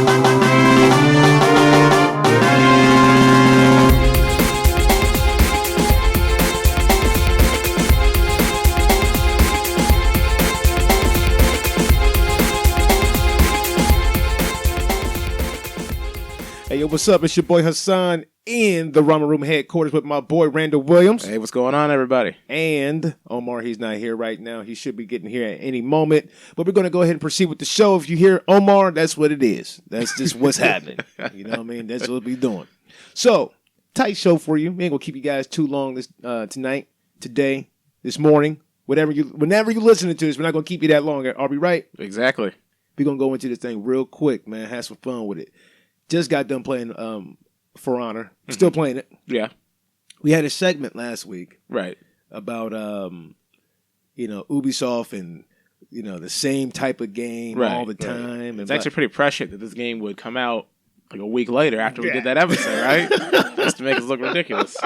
Hey, yo, what's up? It's your boy Hassan in the Rama Room headquarters with my boy Randall Williams. Hey, what's going on, everybody? And Omar, he's not here right now. He should be getting here at any moment. But we're going to go ahead and proceed with the show. If you hear Omar, that's what it is. That's just what's happening. You know what I mean? That's what we're doing. So, tight show for you. We ain't going to keep you guys too long this tonight, today, this morning, whenever you're listening to this. We're not going to keep you that long. Are we right? Exactly. We're going to go into this thing real quick, man. Have some fun with it. Just got done playing For Honor. Still playing it. Yeah. We had a segment last week. Right. About, Ubisoft and, the same type of game all the time. It's actually pretty prescient that this game would come out like a week later after we did that episode, right? Just to make us look ridiculous.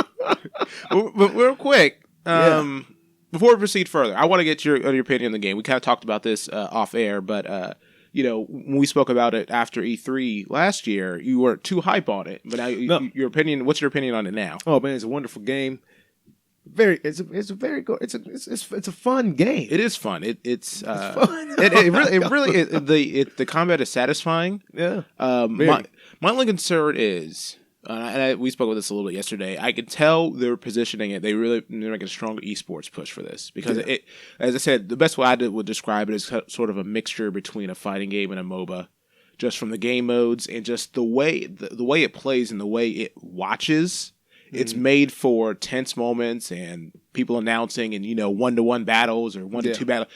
But real quick, before we proceed further, I want to get your opinion on the game. We kind of talked about this off air, but... when we spoke about it after E3 last year, you weren't too hype on it. But now, your opinion. What's your opinion on it now? Oh man, it's a wonderful game. It's a very good. It's a fun game. It is fun. It's fun. it really the combat is satisfying. Yeah. My only concern is. We spoke about this a little bit yesterday. I could tell they're positioning it. They're making a strong esports push for this because it, as I said, the best way I would describe it is sort of a mixture between a fighting game and a MOBA, just from the game modes and just the way it plays and the way it watches. Mm-hmm. It's made for tense moments and people announcing and 1-to-1 battles or 1-to-2 battles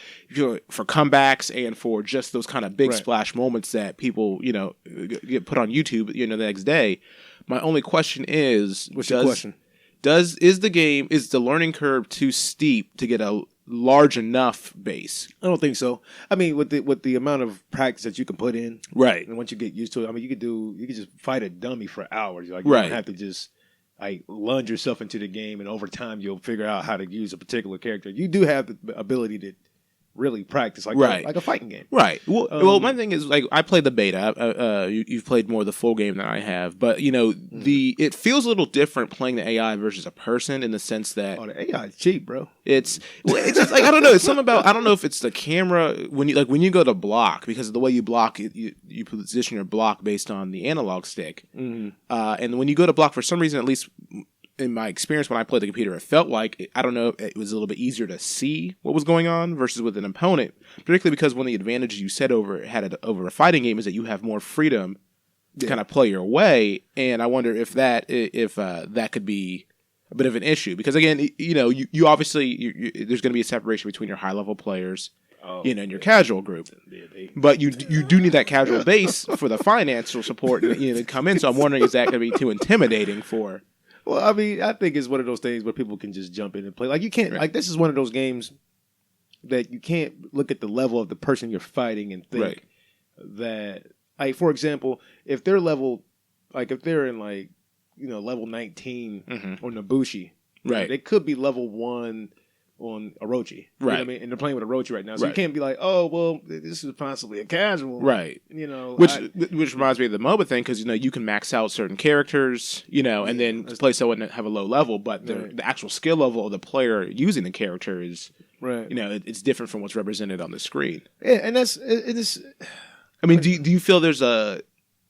for comebacks and for just those kind of big splash moments that people get put on YouTube the next day. My only question is, what's your question? Is the learning curve too steep to get a large enough base? I don't think so. I mean, with the amount of practice that you can put in, right? And once you get used to it, I mean, you could just fight a dummy for hours. Like you don't have to just lunge yourself into the game, and over time you'll figure out how to use a particular character. You do have the ability to really practice like a fighting game. Right. Well, my thing is, like, I played the beta. You've played more of the full game than I have. But, it feels a little different playing the AI versus a person in the sense that... Oh, the AI is cheap, bro. It's just like, I don't know. It's something about... I don't know if it's the camera. When you go to block, because of the way you block, you position your block based on the analog stick. Mm-hmm. And when you go to block, for some reason, at least... in my experience when I played the computer, it felt like, I don't know, it was a little bit easier to see what was going on versus with an opponent, particularly because one of the advantages you said over a fighting game is that you have more freedom to kind of play your way, and I wonder if that could be a bit of an issue, because again, you obviously, there's going to be a separation between your high-level players and your casual group. But you do need that casual base for the financial support to come in, so I'm wondering, is that going to be too intimidating for... Well, I mean, I think it's one of those things where people can just jump in and play. Like, you can't, like, this is one of those games that you can't look at the level of the person you're fighting and think that, like, for example, if they're level, like, if they're in, like, level 19 on Nobushi, they could be level 1 on Orochi. You know what I mean? And they're playing with Orochi right now. So you can't be like, oh, well, this is possibly a casual. Right. Which reminds me of the MOBA thing, because, you can max out certain characters, and then play someone that have a low level, but the actual skill level of the player using the character is, it's different from what's represented on the screen. Yeah, and it is... I mean, do you feel there's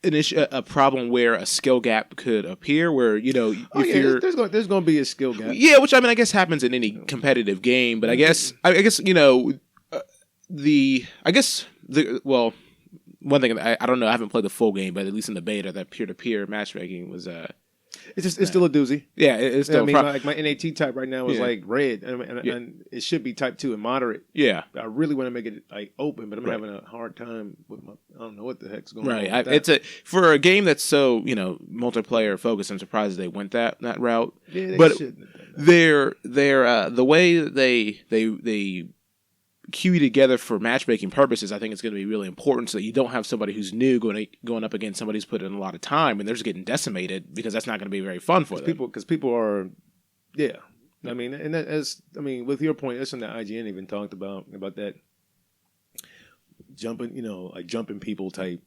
an issue, a problem where a skill gap could appear, where there's going to be a skill gap. Yeah, which I guess happens in any competitive game, but I guess one thing I don't know, I haven't played the full game, but at least in the beta, that peer-to-peer matchmaking was it's still a doozy. Yeah, it's still. Like my NAT type right now is like red, and it should be type 2 and moderate. Yeah, I really want to make it like open, but I'm having a hard time with I don't know what the heck's going on. Right, it's for a game that's so multiplayer focused. I'm surprised they went that route. Yeah, but shouldn't. they're the way they queue you together for matchmaking purposes, I think it's going to be really important, so that you don't have somebody who's new going up against somebody who's put in a lot of time and they're just getting decimated, because that's not going to be very fun for them. Because people are, I mean, and with your point, that's something that IGN even talked about that jumping people type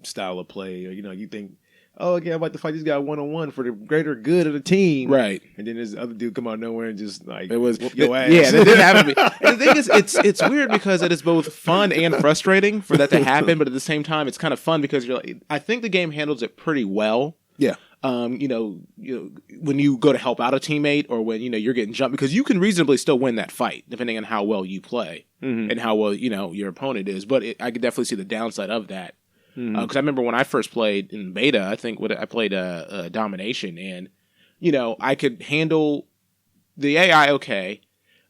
style of play, or you think, oh, okay, I'm about to fight this guy 1-on-1 for the greater good of the team, right? And then this other dude come out of nowhere and just like whoop your ass. Yeah, that didn't happen to me. And the thing is, it's weird because it is both fun and frustrating for that to happen, but at the same time, it's kind of fun because you're like, I think the game handles it pretty well. Yeah. When you go to help out a teammate or when you're getting jumped, because you can reasonably still win that fight depending on how well you play and how well your opponent is. But I could definitely see the downside of that. Because I remember when I first played in beta, I think I played Domination, and I could handle the AI okay.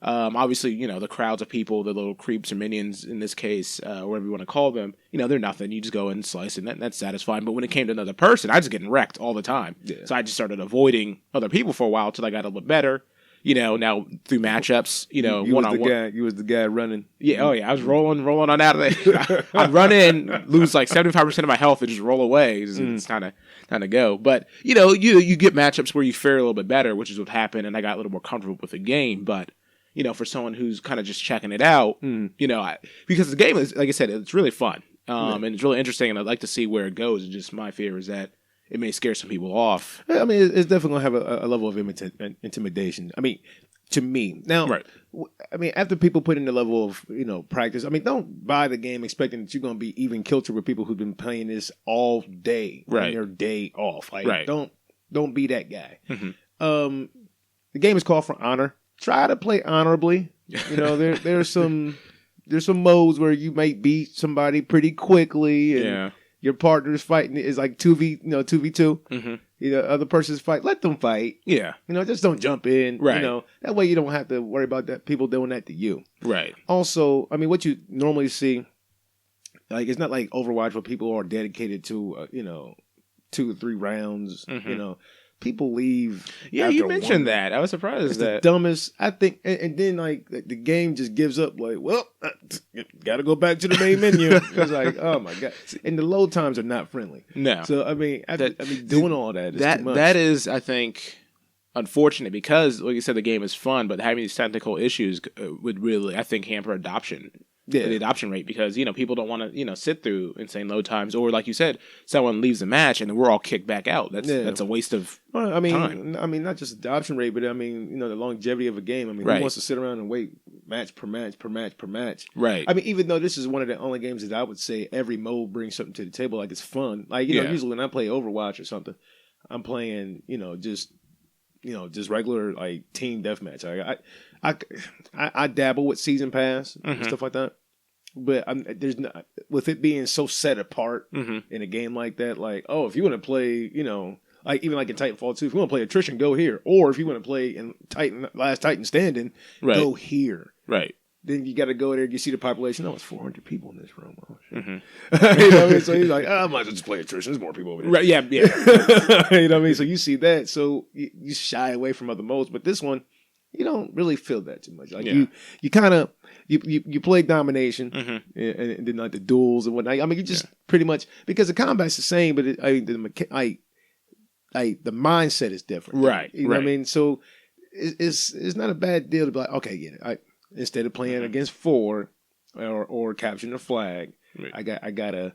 Obviously, the crowds of people, the little creeps or minions in this case, whatever you want to call them, they're nothing. You just go in and slice, and that's satisfying. But when it came to another person, I was getting wrecked all the time. Yeah. So I just started avoiding other people for a while until I got a little better. Now through matchups, one-on-one. You was the guy running. Yeah, I was rolling on out of there. I'd run in, lose like 75% of my health, and just roll away. It's kind of go. But you get matchups where you fare a little bit better, which is what happened, and I got a little more comfortable with the game. But for someone who's kind of just checking it out, because the game is, like I said, it's really fun, and it's really interesting, and I'd like to see where it goes. And just my fear is that it may scare some people off. I mean, it's definitely going to have a level of intimidation. I mean, to me. Now, right. I mean, after people put in the level of, practice, I mean, don't buy the game expecting that you're going to be even kilter with people who've been playing this all day, right? On their day off. Like, right. Don't be that guy. Mm-hmm. The game is called for honor. Try to play honorably. There's some modes where you might beat somebody pretty quickly, and your partner's fighting is like 2v2. Mm-hmm. Other person's fight. Let them fight. Yeah. Just don't jump in. Right. That way you don't have to worry about that people doing that to you. Right. Also, I mean, what you normally see, like, it's not like Overwatch where people are dedicated to, 2 or 3 rounds. Mm-hmm. People leave. Yeah, you mentioned that. I was surprised. It's the dumbest, I think. And then, like, the game just gives up. Like, well, got to go back to the main menu. It's like, oh my god. And the load times are not friendly. No. So I mean, doing all that is too much. That is, I think, unfortunate because, like you said, the game is fun, but having these technical issues would really, I think, hamper adoption. Yeah. The adoption rate, because people don't want to sit through insane load times, or like you said, someone leaves the match and we're all kicked back out. That's a waste of time. I mean, not just adoption rate, but I mean, the longevity of a game. I mean, right. Who wants to sit around and wait match per match per match per match? Right. I mean, even though this is one of the only games that I would say every mode brings something to the table, like it's fun. Like usually when I play Overwatch or something, I'm playing just regular like team deathmatch. I dabble with season pass and stuff like that. But there's not, with it being so set apart in a game like that. Like, oh, if you want to play, like even like in Titanfall 2, if you want to play attrition, go here. Or if you want to play in Last Titan Standing, go here. Right. Then you got to go there. You see the population. Oh, it's 400 people in this room. Oh, shit. Mm-hmm. So he's like, I might as well just play attrition. There's more people over there. Right. Yeah. You know what I mean? So you see that. So you shy away from other modes. But this one, you don't really feel that too much. Like you kind of you play domination and then like the duels and whatnot. I mean, you just pretty much, because the combat's the same, but the mindset is different. Right. You know what I mean? So it's not a bad deal to be like, okay, instead of playing against 4 or capturing a flag, I gotta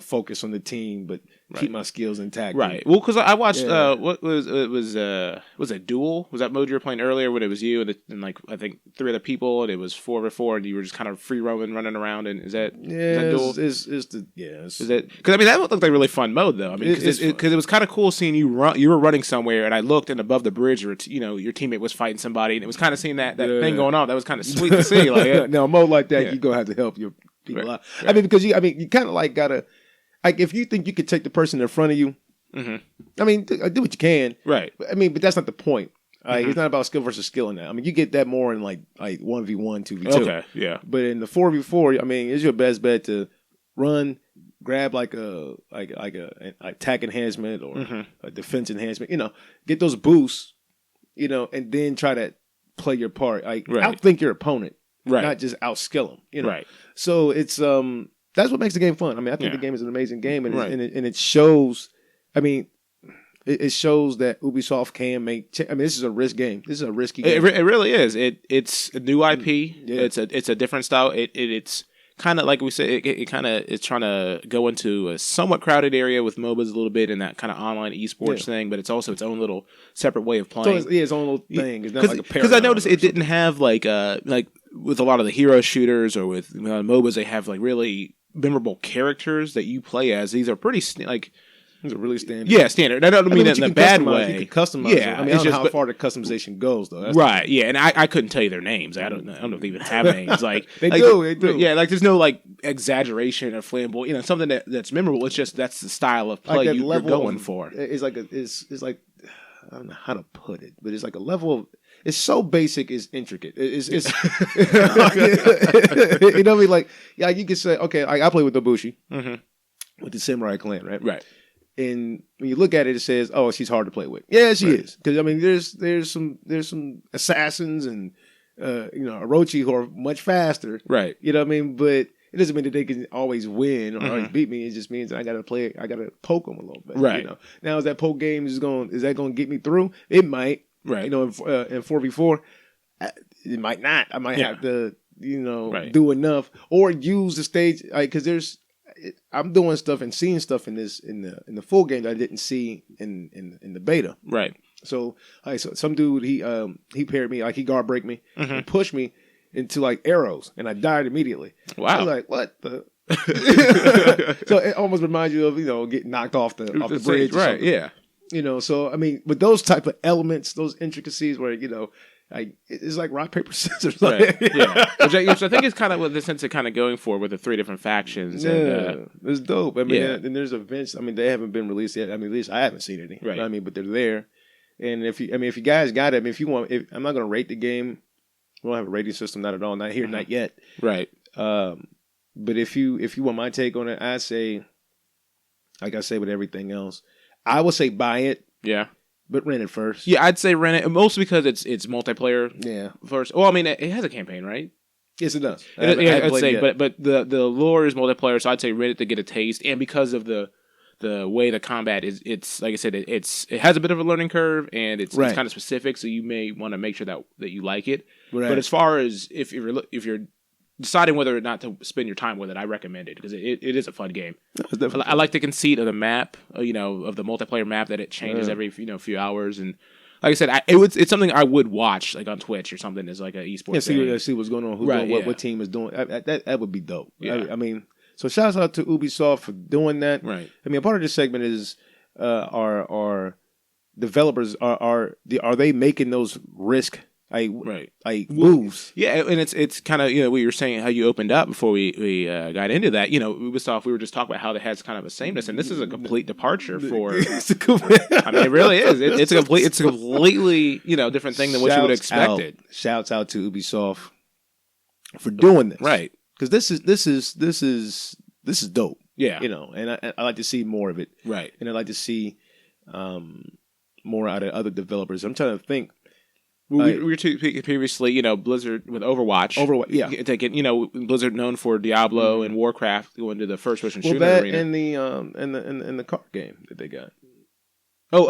focus on the team, but keep my skills intact. Right. Well, because I watched what was it Duel? Was that mode you were playing earlier when it was you and like I think 3 other people, and it was 4v4 and you were just kind of free roaming, running around? And is that Duel? Is it? Because I mean that looked like a really fun mode though. I mean because it was kind of cool seeing you run. You were running somewhere, and I looked, and above the bridge, your teammate was fighting somebody, and it was kind of seeing that thing going on. That was kind of sweet to see. Like no, a mode like that, you gonna have to help your people out. Right. I mean, because you kind of like gotta. Like, if you think you could take the person in front of you, I mean, do what you can. Right. I mean, but that's not the point. It's not about skill versus skill in that. I mean, you get that more in like 1v1, 2v2. Okay, yeah. But in the 4v4, I mean, it's your best bet to run, grab like a attack enhancement or a defense enhancement. Get those boosts. And then try to play your part. Outthink your opponent, not just outskill them. Right. So it's that's what makes the game fun. I mean, I think the game is an amazing game, and it shows. I mean, it shows that Ubisoft can make. I mean, this is a risk game. This is a risky game. It really is. It's a new IP. Yeah. It's a different style. It's kind of like we said, it kind of is trying to go into a somewhat crowded area with MOBAs a little bit and that kind of online esports thing, but it's also its own little separate way of playing. So it's its own little thing. It's not like a because I noticed it didn't have like with a lot of the hero shooters or with MOBAs, they have like really memorable characters that you play as. These are pretty like. These are really standard. Yeah, standard. I don't mean it in a bad way. You can customize. Yeah, I don't know how far the customization goes though. That's right. Yeah, and I couldn't tell you their names. I don't know if they even have names. Like they do. Yeah, like there's no like exaggeration or flamboyant. Something that's memorable. It's just that's the style of play like you're going for. It's like I don't know how to put it, but it's like a level of. It's so basic, it's intricate. It's you know what I mean? Like you could say, okay, I play with Nobushi, with the Samurai clan, right? Right. And when you look at it, it says, "Oh, she's hard to play with." Yeah, she is, because I mean, there's some assassins and Orochi who are much faster, right? You know what I mean? But it doesn't mean that they can always win or always beat me. It just means that I got to poke them a little bit, right? You know? Now, is that poke game is that going to get me through? It might, right? You know, in 4v4, it might not. I might have to, do enough or use the stage, because I'm doing stuff and seeing stuff in the full game that I didn't see in the beta. Right. So some dude he paired me, like he guard break me and pushed me into like arrows, and I died immediately. Wow. I was like, what the? So it almost reminds you of getting knocked off the bridge, right? Yeah. So I mean, with those type of elements, those intricacies, where it's like rock paper scissors, right? Yeah, which I think is kind of what the sense of kind of going for with the three different factions. Yeah, and, it's dope. I mean, and there's events. I mean, they haven't been released yet. I mean, at least I haven't seen any. Right. I mean, but they're there. And if you guys got it, I mean, if you want, I'm not going to rate the game. We don't have a rating system, not at all, not here, not yet. Right. But if you want my take on it, I'd say, like I say with everything else, I would say buy it. Yeah. But rent it first. Yeah, I'd say rent it, mostly because it's multiplayer. Yeah. First. Well, I mean, it has a campaign, right? Yes, it does. I'd say, but the lore is multiplayer, so I'd say rent it to get a taste, and because of the way the combat is, it's like I said, it has a bit of a learning curve, and it's kind of specific, so you may want to make sure that you like it. Right. But as far as if you're deciding whether or not to spend your time with it, I recommend it because it is a fun game. I like the conceit of the map, of the multiplayer map, that it changes every few hours, and like I said, it's something I would watch like on Twitch or something as like an esports. Yeah, see what's going on, who's doing what team is doing. That would be dope. Yeah. I mean, so shouts out to Ubisoft for doing that. Right. I mean, a part of this segment is our developers are they making those risk moves. Yeah, and it's kind of what you were saying, how you opened up before we got into that. Ubisoft, we were just talking about how it has kind of a sameness, and this is a complete departure for. I mean, it really is. It's a completely different thing than what you would have expected. Shouts out to Ubisoft for doing this, right? Because this is dope. Yeah, and I like to see more of it, right? And I like to see more out of other developers. I'm trying to think. We were speaking previously, Blizzard with Overwatch. Yeah. Taking, Blizzard known for Diablo and Warcraft going to the first-person shooter arena. And the card game that they got. Oh,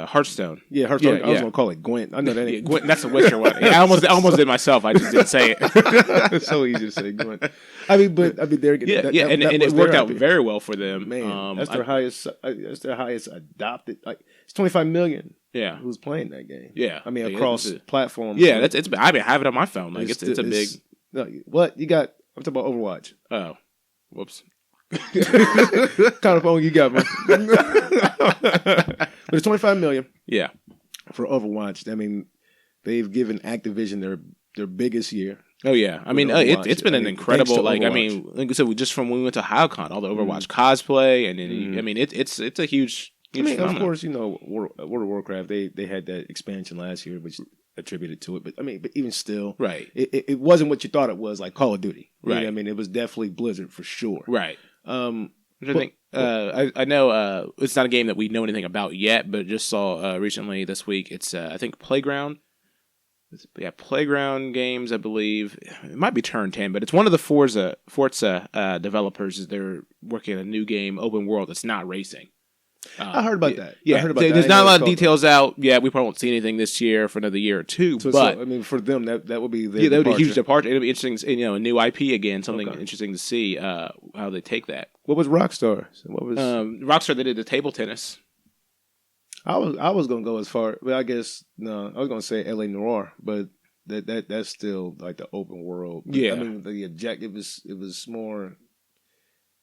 Hearthstone. Yeah, Hearthstone. I was gonna call it Gwent. I know that ain't Gwent. That's a Witcher one. Yeah, I almost did myself. I just didn't say it. It's so easy to say Gwent. I mean, they're getting and it worked out very well for them. Man, that's their highest. That's their highest adopted. Like it's 25 million. Yeah, who's playing that game? Yeah, I mean across platforms. Yeah, I have it on my phone. Like it's a big. No, what you got? I'm talking about Overwatch. Oh, whoops. What kind of phone you got, man? But it's 25 million. Yeah, for Overwatch. I mean, they've given Activision their biggest year. Oh yeah, I mean it's been an incredible. Like I said, just from when we went to HowCon, all the Overwatch cosplay, and then I mean it's a huge. I mean, of course, World of Warcraft. They had that expansion last year, which attributed to it. But I mean, but even still, right? It wasn't what you thought it was, like Call of Duty, right? I mean, it was definitely Blizzard for sure, right? Which I think I know it's not a game that we know anything about yet, but just saw recently this week. It's I think Playground. Yeah, Playground Games, I believe. It might be Turn 10, but it's one of the Forza developers. They're working on a new game, open world. That's not racing. I heard about that. Yeah, I heard about there's not a lot of details out. Yeah, we probably won't see anything this year for another year or two. But I mean, for them, that would be that would be a huge departure. It'll be interesting, a new IP again, something interesting to see how they take that. What was Rockstar? What was Rockstar? They did the table tennis. I was gonna go as far, but I guess no. I was gonna say L.A. Noire, but that's still like the open world. But, yeah, I mean the object it was more,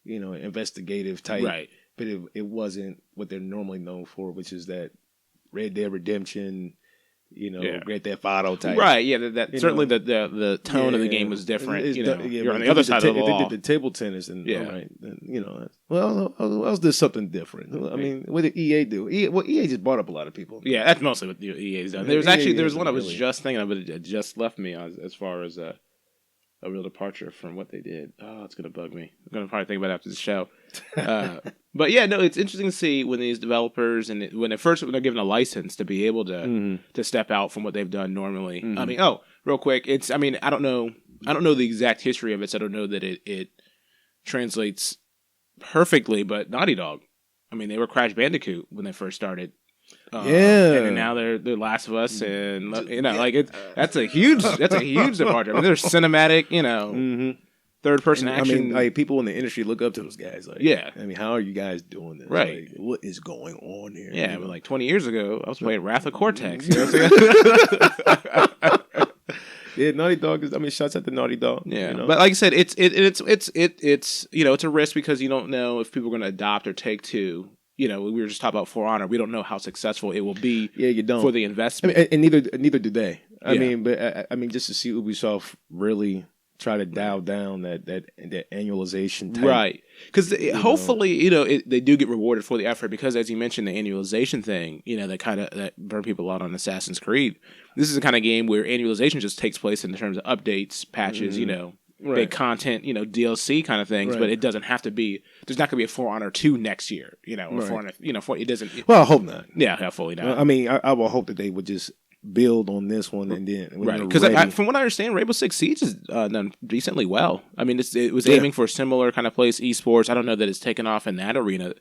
investigative type, right? But it wasn't what they're normally known for, which is that Red Dead Redemption, Grand Theft Auto type. Right, yeah, that certainly the tone of the game was different. You're on the other side of the law. They did the table tennis, and well, else did something different. I mean, what did EA do? EA just bought up a lot of people. Yeah, that's mostly what EA's done. There was one I was just thinking of, but it just left me as far as a real departure from what they did. Oh, it's gonna bug me. I'm gonna probably think about it after the show. But yeah, no, it's interesting to see when these developers when they're given a license to be able to step out from what they've done normally. I mean, real quick, I don't know the exact history of it, so I don't know that it translates perfectly. But Naughty Dog, I mean, they were Crash Bandicoot when they first started. And now they're Last of Us, and that's a huge departure. I mean, they're cinematic, third person action. I mean, like people in the industry look up to those guys. Like, yeah, I mean, how are you guys doing this? Right? Like, what is going on here? Yeah, but like 20 years ago, I was playing Wrath of Cortex. You know what I'm saying? Yeah, Naughty Dog is. I mean, shouts at the Naughty Dog. Yeah, but like I said, it's it's a risk because you don't know if people are going to adopt or take to. We were just talking about For Honor. We don't know how successful it will be. Yeah, you don't for the investment, and neither do they. I mean, but I mean, just to see Ubisoft really try to dial down that annualization type. Right, because hopefully they do get rewarded for the effort because as you mentioned the annualization thing, that burned people out on Assassin's Creed. This is the kind of game where annualization just takes place in terms of updates, patches, big content, DLC kind of things, but it doesn't have to be. There's not going to be a For Honor 2 next year, or For Honor, it doesn't. Well, I hope not. Yeah, hopefully not. I mean, I will hope that they would just build on this one and then because from what I understand, Rainbow Six Siege has done decently well. I mean, it was aiming for a similar kind of place, esports. I don't know that it's taken off in that arena,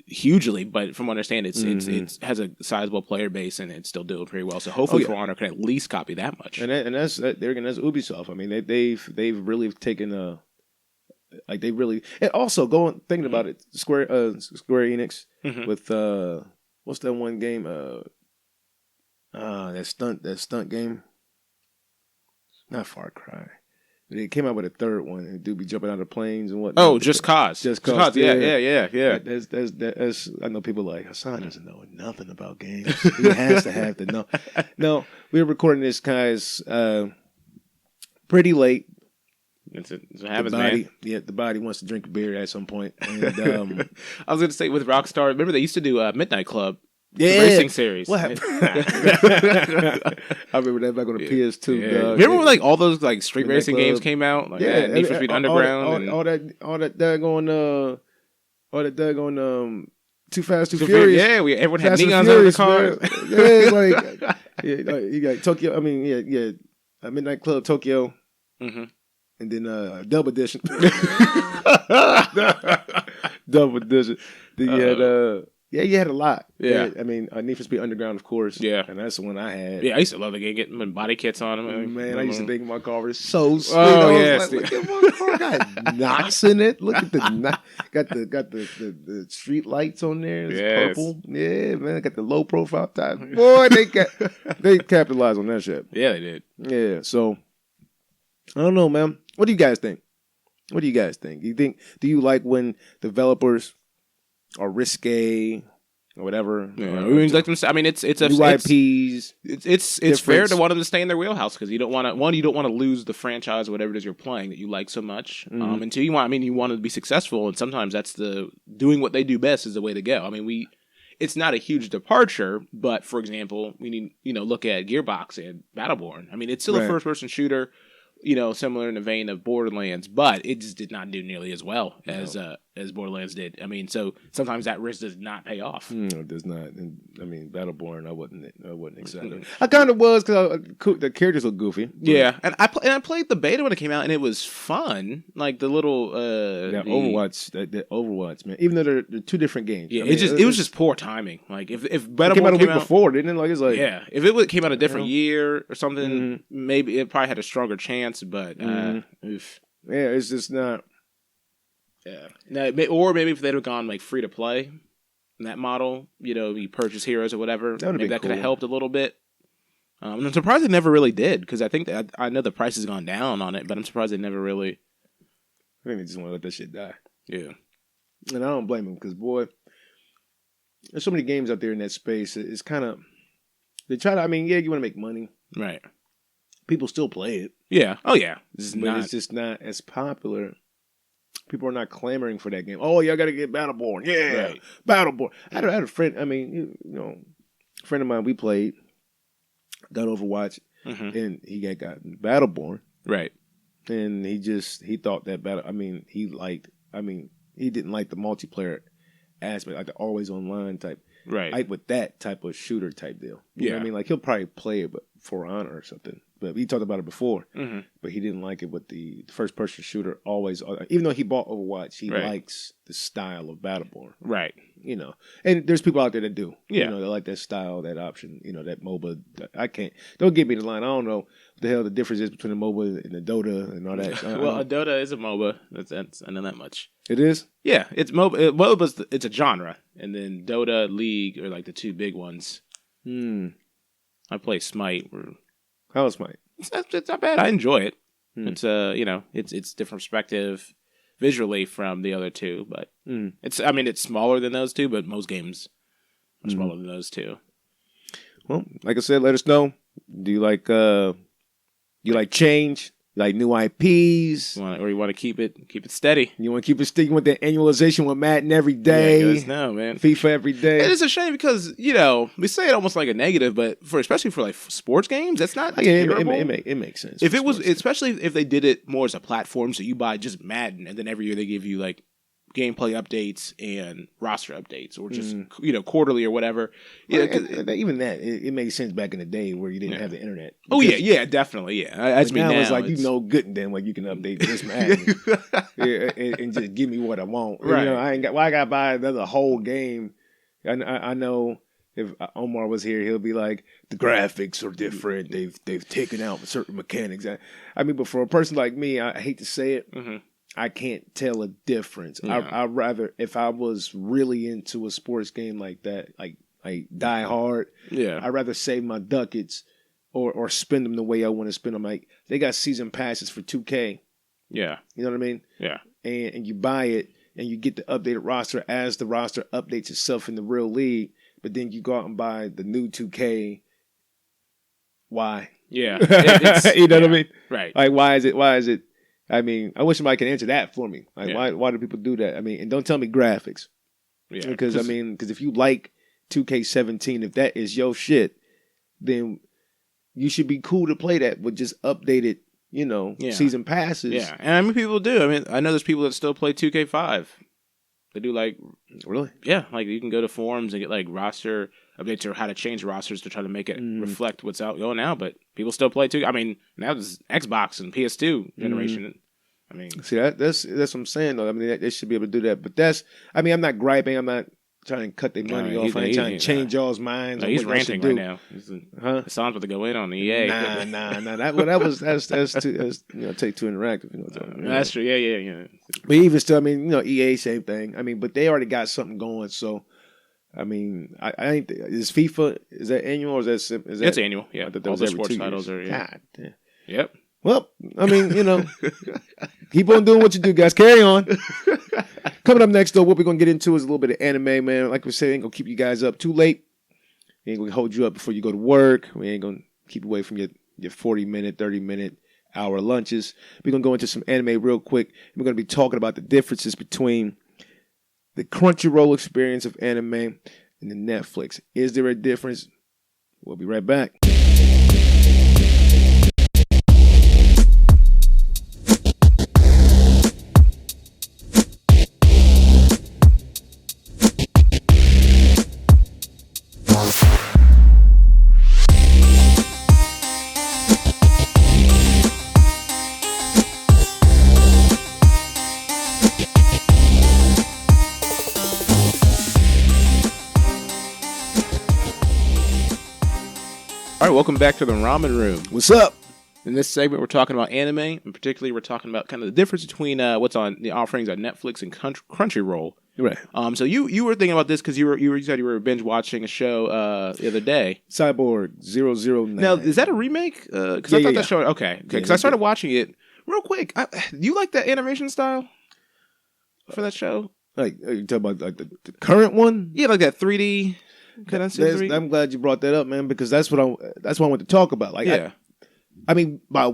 hugely, but from what I understand, it has a sizable player base and it's still doing pretty well. So hopefully, For Honor can at least copy that much. And that's Ubisoft. I mean, they've really taken they really, and also thinking about it, Square Enix with what's that one game? That stunt game. Not Far Cry. They came out with a third one, and dude be jumping out of planes and whatnot. Oh, Just Cause. Just Cause. Yeah. That's I know people like Hassan doesn't know nothing about games. He has to have to know. No, we were recording this guys pretty late. It happens, man. Yeah, the body wants to drink a beer at some point. And I was going to say with Rockstar, remember they used to do Midnight Club. Yeah, the racing series. What happened? I remember that back on the PS2. Yeah. Remember when all those street racing games came out? Need for Speed Underground, all that daggone Too Fast, Too Furious. Yeah, everyone had neons on the cars. You got Tokyo. I mean, Midnight Club Tokyo, and then Double Edition. Double Edition. Then you had. Yeah, you had a lot. Yeah. I mean, Need for Speed Underground, of course. Yeah. And that's the one I had. Yeah, I used to love the game, getting body kits on them. Man, I used to think my car was so sweet. Oh, yeah. Look at my car. Got knots in it. Look at the got the street lights on there. It's purple. Yeah, man. Got the low profile tires. Boy, they capitalized on that shit. Yeah, they did. Yeah, so I don't know, man. What do you guys think? Do you like when developers or risque or whatever? Yeah. I mean, it's a new IPs. It's fair to want them to stay in their wheelhouse because you don't want to lose the franchise or whatever it is you're playing that you like so much. And two, you want to be successful, and sometimes that's doing what they do best is the way to go. I mean, it's not a huge departure, but for example, we need look at Gearbox and Battleborn. I mean, it's still a first person shooter. Similar in the vein of Borderlands, but it just did not do nearly as well as as Borderlands did. I mean, so sometimes that risk does not pay off. No, it does not. And, I mean, Battleborn, I wasn't excited. I kind of was because the characters look goofy. Yeah, and I played the beta when it came out, and it was fun. Like the little Overwatch, the Overwatch, man. Even though they're two different games. Yeah, I mean, it was just poor timing. Like if Battleborn came out a week before, didn't it? Like it's like if it came out a different year or something, maybe it probably had a stronger chance. But it's just not. Yeah. Now, or maybe if they'd have gone like free to play in that model, you purchase heroes or whatever, maybe that could have helped a little bit. I'm surprised they never really did because I think that I know the price has gone down on it, but I'm surprised they never really. I think they just want to let that shit die. Yeah. And I don't blame them because, boy, there's so many games out there in that space. It's kind of they try to. I mean, you want to make money, right? People still play it. Yeah. Oh yeah. It's just not as popular. People are not clamoring for that game. Oh, y'all got to get Battleborn. Yeah, right. Battleborn. I had a friend. I mean, a friend of mine. We played, got Overwatch, and he got Battleborn. Right. And he thought that he didn't like the multiplayer aspect, like the always online type. Right. Like with that type of shooter type deal. You know what I mean? Like he'll probably play it, but For Honor or something. But we talked about it before. But he didn't like it with the first person shooter always. Even though he bought Overwatch, he likes the style of Battleborn. Right. And there's people out there that do. Yeah. They like that style, that option. That MOBA. I can't. Don't get me the line. I don't know what the hell the difference is between the MOBA and the Dota and all that. Well, a Dota is a MOBA. I know that much. It is? Yeah, it's MOBA. MOBA's it's a genre, and then Dota, League are like the two big ones. I play Smite. How is Smite? It's not bad. I enjoy it. It's it's different perspective visually from the other two, but it's smaller than those two, but most games are smaller than those two. Well, like I said, let us know. Do you like change? Like new IPs, or you want to keep it steady. You want to keep it steady. You want that annualization with Madden every day. Yeah, let us know, man. FIFA every day. It is a shame because we say it almost like a negative, but especially for like sports games, that's not terrible. It makes sense. If it was, especially if they did it more as a platform, so you buy just Madden, and then every year they give you like gameplay updates and roster updates, or just quarterly or whatever. Even that, it made sense back in the day where you didn't have the internet. Oh yeah, definitely, yeah. That's me now. It's like good and then like you can update this Madden, and just give me what I want. Right. I got to buy another whole game. I know if Omar was here, he'll be like, the graphics are different. They've taken out certain mechanics. I mean, but for a person like me, I hate to say it. I can't tell a difference. Yeah. I'd rather, if I was really into a sports game like that, like Die Hard, I'd rather save my ducats or spend them the way I want to spend them. Like, they got season passes for 2K. Yeah. You know what I mean? Yeah. And you buy it, and you get the updated roster as the roster updates itself in the real league, but then you go out and buy the new 2K. Why? Yeah. You know what I mean? Right. Like, why is it? I mean, I wish somebody could answer that for me. Like, why do people do that? I mean, and don't tell me graphics. Yeah. Because if you like 2K17, if that is your shit, then you should be cool to play that with just updated, season passes. Yeah, and I mean, people do. I mean, I know there's people that still play 2K5. They do like really, yeah. Like you can go to forums and get like roster updates or how to change rosters to try to make it reflect what's out going now. But people still play 2K. I mean, now there's Xbox and PS2 generation. I mean, see that's what I'm saying though. I mean, they should be able to do that. But I'm not griping. I'm not trying to cut their money off. I ain't trying to change y'all's minds. No, he's ranting right now. The song's about to go in on EA. Nah. That's Take Two Interactive. You know what I'm talking about. That's true. Yeah. But even still, I mean, EA same thing. I mean, but they already got something going. So, I mean, I ain't. Is FIFA that annual or is that? It's annual. Yeah, all the sports titles are. Yeah. God damn. Yep. Well, I mean, keep on doing what you do, guys. Carry on. Coming up next, though, what we're going to get into is a little bit of anime, man. Like we said, ain't going to keep you guys up too late. We ain't going to hold you up before you go to work. We ain't going to keep you away from your 40-minute, 30-minute, hour lunches. We're going to go into some anime real quick. We're going to be talking about the differences between the Crunchyroll experience of anime and the Netflix. Is there a difference? We'll be right back. All right, welcome back to the Ramen Room. What's up? In this segment, we're talking about anime, and particularly we're talking about kind of the difference between what's on the offerings on Netflix and Crunchyroll. Right. So you were thinking about this because you said you were binge watching a show the other day. Cyborg 009. Now, is that a remake? Because I thought that show. Okay. Because I started watching it real quick. Do you like that animation style for that show? Like, are you talking about like the current one? Yeah, like that 3D. I'm glad you brought that up, man, because that's what I want to talk about. Like, yeah. I mean, by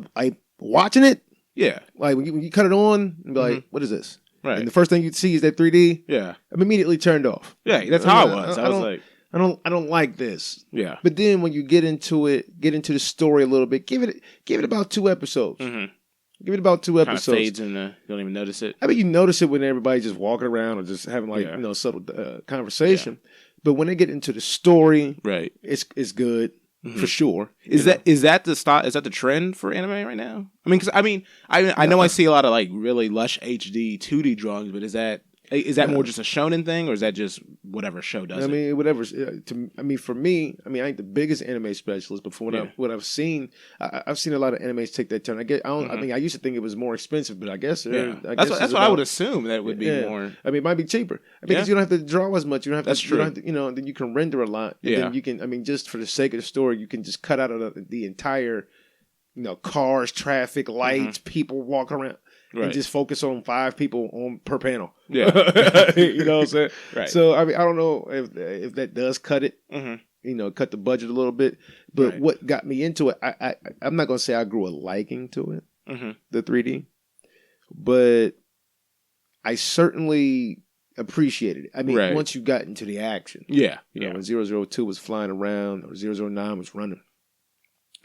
watching it, yeah, like when you cut it on, and be like, what is this? Right. And the first thing you'd see is that 3D. Yeah. I'm immediately turned off. Yeah, that's how it was. I was like, I don't like this. Yeah. But then when you get into the story a little bit, give it about 2 episodes. Mm-hmm. Give it about 2 episodes. Kind of fades and you don't even notice it. I mean, you notice it when everybody's just walking around or just having subtle conversation. Yeah. But when they get into the story, right, it's good for sure. Is that the style? Is that the trend for anime right now? I mean, because I know I see a lot of like really lush HD 2D drawings, but is that more just a shonen thing, or is that just whatever show does? I mean, whatever. For me, I ain't the biggest anime specialist, but from what I've seen, I've seen a lot of animes take that turn. I mean, I used to think it was more expensive, but I guess that's what I would assume that it would be more. I mean, it might be cheaper because you don't have to draw as much. You don't have to. That's true. You don't have to, then you can render a lot. And then you can. I mean, just for the sake of the story, you can just cut out the entire, cars, traffic, lights, people walking around. Right. And just focus on 5 people per panel. Yeah. You know what I'm saying? Right. So, I mean, I don't know if that does cut it, cut the budget a little bit. But what got me into it, I'm not going to say I grew a liking to it, the 3D. But I certainly appreciated it. I mean, once you got into the action. Yeah. When 002 was flying around or 009 was running,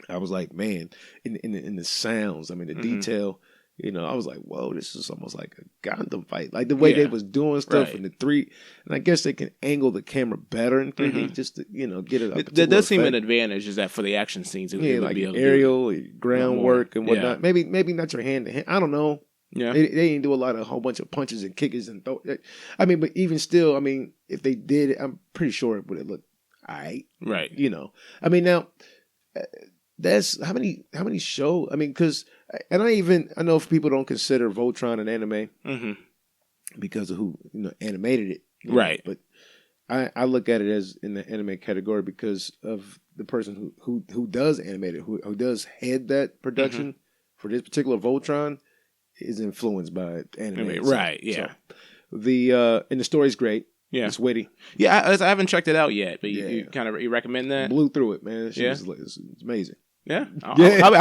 I was like, man, in the sounds, I mean, the detail. I was like, whoa, this is almost like a Gundam fight. Like the way they was doing stuff in the 3. And I guess they can angle the camera better in 3D just to, get it up. That does seem an advantage, is that for the action scenes, it would like be able to aerial, groundwork and whatnot. Maybe not your hand to hand. I don't know. Yeah. They didn't do a whole bunch of punches and kickers and I mean, but even still, I mean, if they did it, I'm pretty sure it would have looked all right. Right. I mean, now, that's how many shows, I mean, because... And I know if people don't consider Voltron an anime because of who animated it, right? But I look at it as in the anime category because of the person who does animate it, who does head that production for this particular Voltron is influenced by anime, right? Yeah. So and the story's great. Yeah, it's witty. Yeah, I haven't checked it out yet, but you kind of recommend that? Blew through it, man. It's amazing. Yeah, I'll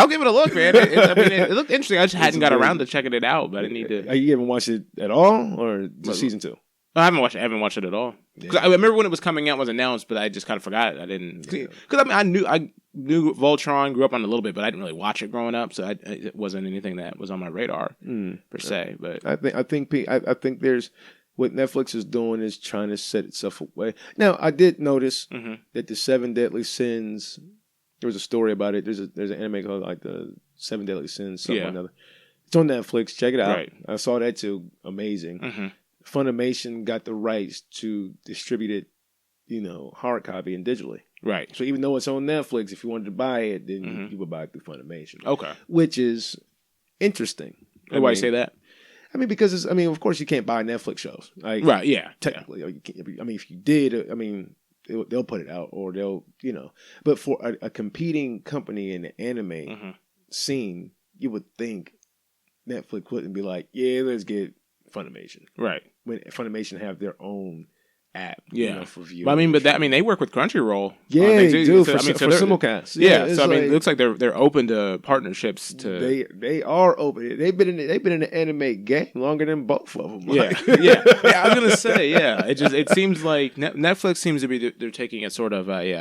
give it a look, man. It looked interesting. I just hadn't got around to checking it out, but I need to. You haven't watched it at all, or just season 2? I haven't watched it at all. Yeah. I remember when it was coming out, was announced, but I just kind of forgot. I didn't because I knew Voltron, grew up on it a little bit, but I didn't really watch it growing up, so it wasn't anything that was on my radar per se. But I think there's what Netflix is doing is trying to set itself away. Now I did notice that the 7 Deadly Sins. There was a story about it. There's an anime called like the 7 Deadly Sins, something or another. It's on Netflix. Check it out. Right. I saw that too. Amazing. Funimation got the rights to distribute it, hard copy and digitally. Right. So even though it's on Netflix, if you wanted to buy it, then you would buy it through Funimation. Okay. Which is interesting. Why you say that? I mean, because of course you can't buy Netflix shows. Like, right. Yeah. Technically, you can't, I mean, if you did, they'll put it out, or they'll, But for a competing company in the anime scene, you would think Netflix wouldn't be like, yeah, let's get Funimation. Right. When Funimation have their own app, for viewing. But they work with Crunchyroll. Yeah, they do for simulcast. Yeah, so it looks like they're open to partnerships. They are open. They've been in the anime game longer than both of them. Yeah, yeah. I was gonna say, it seems like Netflix seems to be they're taking a sort of very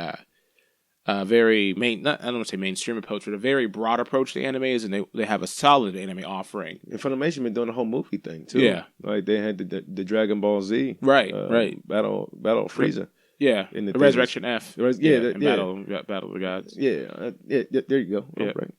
I don't want to say mainstream approach, but a very broad approach to animes, and they have a solid anime offering. And Funimation been doing the whole movie thing too. Yeah, like they had the Dragon Ball Z, right, Battle of Frieza. Yeah, in the Resurrection F. Battle of the Gods. Yeah, there you go. Yeah. Right.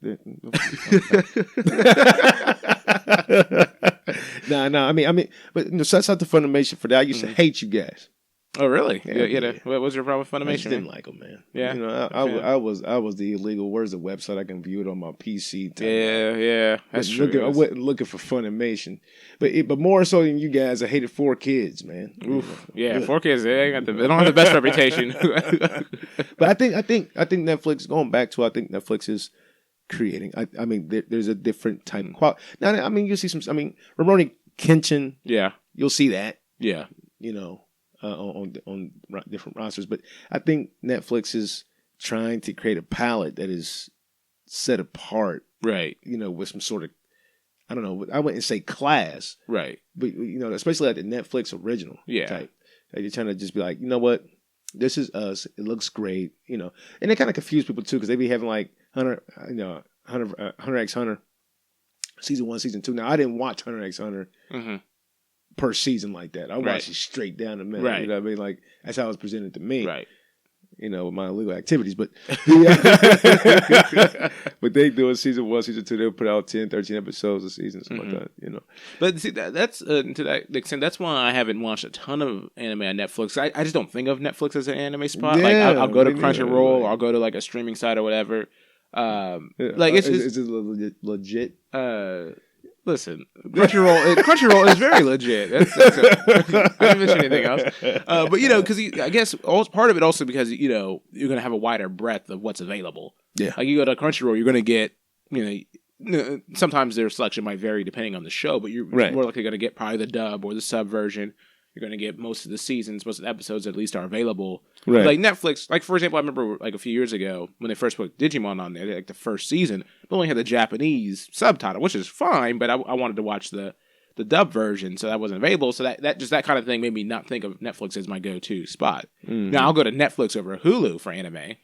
No. I mean, but shouts out to Funimation for that. I used to hate you guys. Oh, really? Yeah. What was your problem with Funimation? I just didn't like them, man. Yeah. You know, I was the illegal. Where's the website I can view it on my PC? Yeah. That's true. I wasn't looking for Funimation, but more so than you guys, I hated 4Kids, man. Oof. Yeah, 4Kids. They don't have the best reputation. But I think Netflix. Going back to, I think Netflix is creating. I mean, there's a different type of quality. Now, I mean, you'll see some. I mean, Rurouni Kenshin. Yeah, you'll see that. Yeah, you know, on different rosters. But I think Netflix is trying to create a palette that is set apart. Right. You know, with some sort of, I don't know, I wouldn't say class. Right. But, you know, especially like the Netflix original type. Like you're trying to just be like, you know what? This is us. It looks great, you know. And they kind of confuse people too, because they be having like Hunter x Hunter season 1, season 2. Now I didn't watch Hunter x Hunter per season like that. I watched it straight down the middle. Right. You know what I mean? Like that's how it was presented to me. Right. You know, with my illegal activities. But but they do it season 1, season 2, they'll put out 10, 13 episodes a season, something like that, you know. But see, that's to that extent, that's why I haven't watched a ton of anime on Netflix. I just don't think of Netflix as an anime spot. Like I'll go to Crunchyroll, or I'll go to like a streaming site or whatever. Like it's just, is it legit? Listen, Crunchyroll is very legit. I didn't mention anything else. But you know, because I guess part of it also because you know you're going to have a wider breadth of what's available. Yeah, like you go to Crunchyroll, you're going to get sometimes their selection might vary depending on the show, but you're more likely going to get probably the dub or the sub version. You're going to get most of the seasons, most of the episodes at least are available. Right. Like Netflix, like for example, I remember like a few years ago when they first put Digimon on there, like the first season, they only had the Japanese subtitle, which is fine, but I wanted to watch the dub version, so that wasn't available. So that kind of thing made me not think of Netflix as my go-to spot. Mm-hmm. Now I'll go to Netflix over Hulu for anime.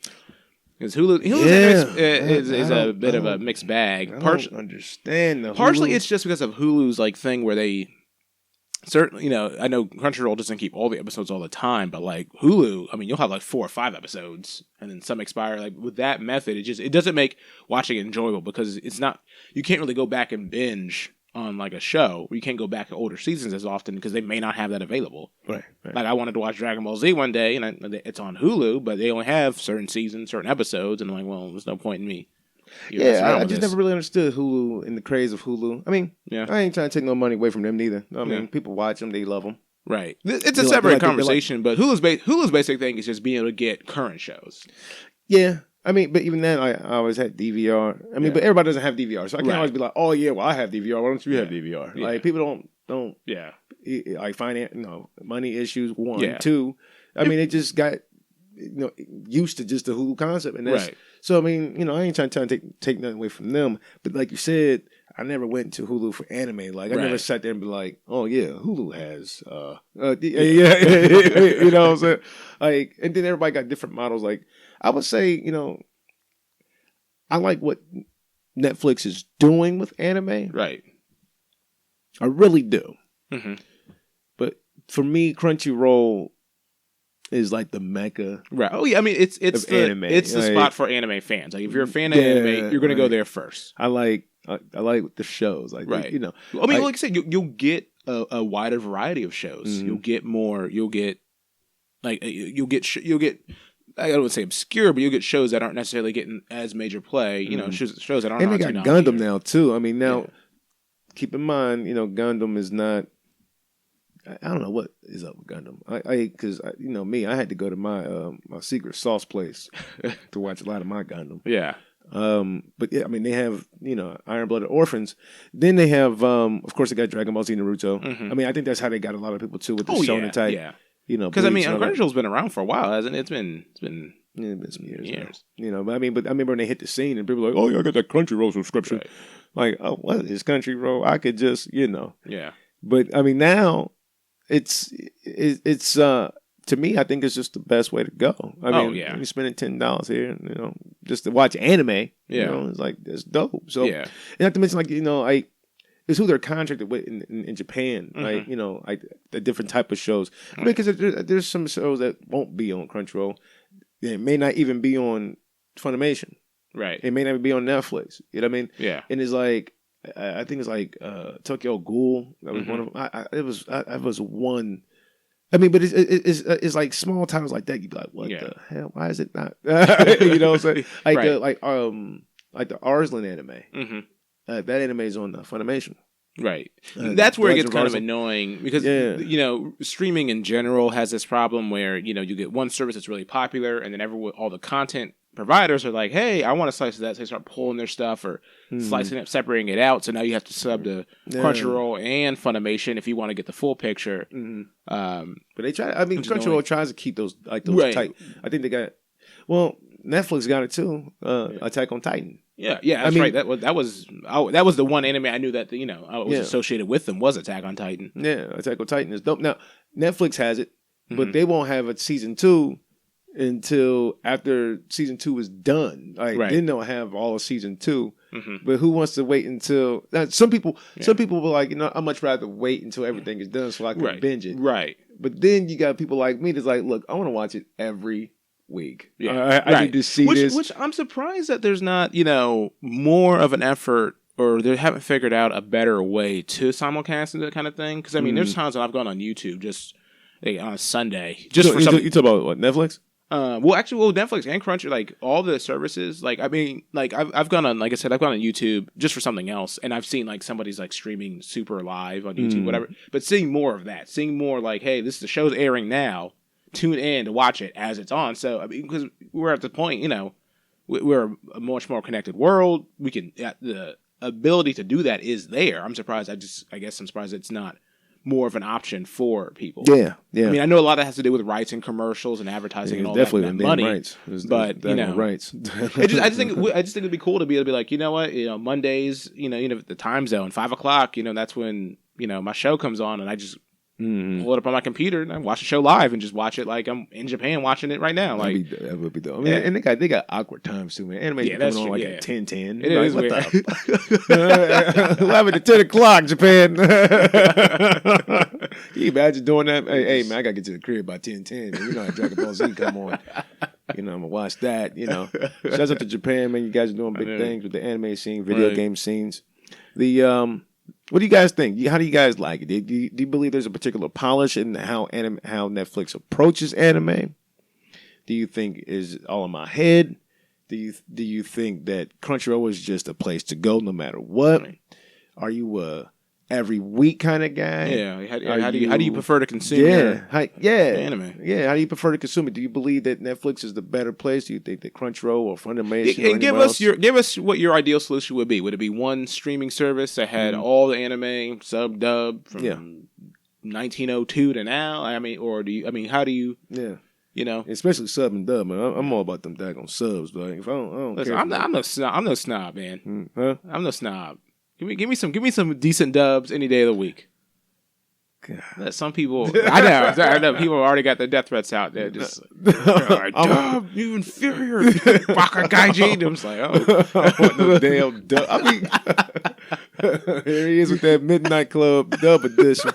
Because Hulu is a bit of a mixed bag. I don't understand the partially Hulu. It's just because of Hulu's like thing where they certainly, you know, I know Crunchyroll doesn't keep all the episodes all the time, but like Hulu, I mean, you'll have like 4 or 5 episodes, and then some expire. Like with that method, it doesn't make watching it enjoyable because it's not. You can't really go back and binge on like a show. You can't go back to older seasons as often because they may not have that available. Right. Like I wanted to watch Dragon Ball Z one day, and it's on Hulu, but they only have certain seasons, certain episodes, and I'm like, well, there's no point in me. I just never really understood Hulu and the craze of Hulu. I mean, I ain't trying to take no money away from them neither. I mean, people watch them, they love them. Right. It's a separate conversation, but Hulu's basic thing is just being able to get current shows. Yeah. I mean, but even then, I always had DVR. I mean, but everybody doesn't have DVR, so I can't always be like, oh yeah, well I have DVR. Why don't you have DVR? Yeah. Like people don't. Yeah. Like money issues. 1, 2. I mean, it just got used to just the Hulu concept, and that's so. I mean, I ain't trying to take nothing away from them, but like you said, I never went to Hulu for anime. Like I never sat there and be like, oh yeah, Hulu has, you know what I'm saying? Like, and then everybody got different models. Like I would say, I like what Netflix is doing with anime. Right. I really do. Mm-hmm. But for me, Crunchyroll is like the mecca. Right. Oh yeah, I mean it's the anime. It's the spot for anime fans. Like if you're a fan of anime, you're gonna go there first. I like the shows. Like I mean, like I said, you'll get a wider variety of shows. Mm-hmm. You'll get more. You'll get I don't want to say obscure, but you'll get shows that aren't necessarily getting as major play. You know, shows that aren't. And they got Gundam now too. I mean, now keep in mind, Gundam is not. I don't know what is up with Gundam. Because me, I had to go to my my secret sauce place to watch a lot of my Gundam. Yeah. But yeah, I mean, they have Iron Blooded Orphans. Then they have, of course, they got Dragon Ball Z, Naruto. Mm-hmm. I mean, I think that's how they got a lot of people too with the shonen type. Yeah. Because I mean, Crunchyroll's been around for a while, hasn't it? It's been some years. But I remember when they hit the scene and people were like, "Oh yeah, I got that Crunchyroll subscription." Right. Like, oh, what is Crunchyroll? I could just, Yeah. But I mean, now. It's to me, I think it's just the best way to go. I mean, you're spending $10 here, just to watch anime. It's like it's dope. So, and not to mention, like it's who they're contracted with in Japan. Mm-hmm. Like the different type of shows. Mm-hmm. Because there's some shows that won't be on Crunchyroll. It may not even be on Funimation. Right. It may not be on Netflix. You know what I mean? Yeah. And it's like. I think it's like Tokyo Ghoul. That was one of them. It was one I mean, but it's like small titles like that. You be like, what the hell? Why is it not? You know what I'm saying? Like like the Arslan anime. Mm-hmm. That anime is on Funimation. Right. That's where it gets kind of annoying because, you know, streaming in general has this problem where, you know, you get one service that's really popular and then all the content providers are like, hey, I want to slice that. So they start pulling their stuff or slicing it, separating it out. So now you have to sub to Crunchyroll and Funimation if you want to get the full picture. But they try, I mean, Crunchyroll tries to keep those tight. I think they got, well, Netflix got it too. Attack on Titan. Yeah, that's right. That was the one anime I knew that I was associated with them was Attack on Titan. Yeah, Attack on Titan is dope. Now Netflix has it, but they won't have a season 2 until after season 2 is done. Like then they'll have all of season 2. But who wants to wait until some people will like, I'd much rather wait until everything is done so I can binge it. Right. But then you got people like me that's like, look, I want to watch it every week. I need to see this. Which I'm surprised that there's not, more of an effort or they haven't figured out a better way to simulcast that kind of thing. Because, I mean, there's times when I've gone on YouTube just on a Sunday. You talk about what, Netflix? Netflix and Crunchy, like all the services, like I mean, like I've gone on, like I said, I've gone on YouTube just for something else, and I've seen like somebody's like streaming super live on YouTube, whatever. But seeing more of that, seeing more like, hey, the show's airing now, tune in to watch it as it's on. So I mean, because we're at the point, we're a much more connected world. We can the ability to do that is there. I'm surprised. I guess I'm surprised it's not more of an option for people. Yeah. I mean, I know a lot of that has to do with rights and commercials and advertising and all definitely that money. Rights. But rights. I just think it'd be cool to be able to be like, you know what, Mondays, the time zone, 5:00, that's when my show comes on, and I just pull it up on my computer and I watch the show live and just watch it like I'm in Japan watching it right now. Like that would be dope. I mean, and they got awkward times too, man. Anime's coming on like at 10:10. It is what weird. What happened at 10:00, Japan? Can you imagine doing that? Hey, man, I gotta get to the crib by 10:10. How Dragon Ball Z come on. I'm gonna watch that. Shouts out to Japan, man. You guys are doing big things with the anime scene, video game scenes. What do you guys think? How do you guys like it? Do you believe there's a particular polish in how Netflix approaches anime? Do you think is all in my head? Do you think that Crunchyroll is just a place to go no matter what? Are you a every week kind of guy? Yeah. How do you prefer to consume your anime? Yeah. How do you prefer to consume it? Do you believe that Netflix is the better place? Do you think that Crunchyroll or Funimation? And give us what your ideal solution would be. Would it be one streaming service that had all the anime sub dub from 1902 to now? I mean, or how do you? Yeah. Especially sub and dub, man. I'm all about them daggone subs, but if I don't listen, care. I'm no snob, man. Huh? I'm no snob. Give me some decent dubs any day of the week. God. Some people, I know people already got their death threats out there. Just dub, you inferior, Baka Gaijin. I'm just like, I want no damn dub. I mean, here he is with that Midnight Club dub edition.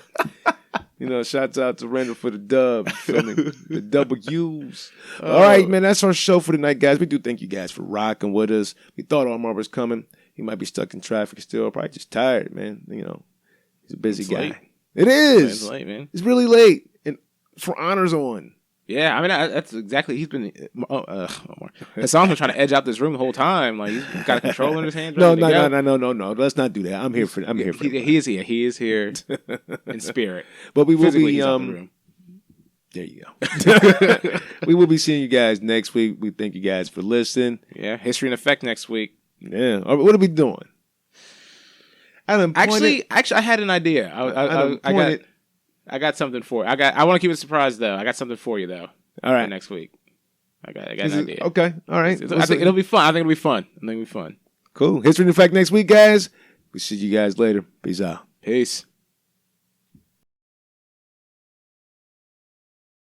Shouts out to Randall for the dub, the W's. All right, man, that's our show for tonight, guys. We do thank you guys for rocking with us. We thought Omar was coming. He might be stuck in traffic still, probably just tired, man. He's a busy guy. Late. It is. It's late, man. It's really late, and for honors on. Yeah, I mean that's exactly. He's been. Hassan's been trying to edge out this room the whole time. Like he's got a controller in his hand. No. Let's not do that. I'm here for. He is here. He is here in spirit. But we will be. There you go. We will be seeing you guys next week. We thank you guys for listening. Yeah, History in Effect next week. Yeah. What are we doing? Actually, I had an idea. I got something for you. I want to keep it a surprise though. I got something for you though. All right, next week. I got an idea. Okay, all right. I think it'll be fun. I think it'll be fun. Cool. History in Effect next week, guys. We'll see you guys later. Peace out. Peace.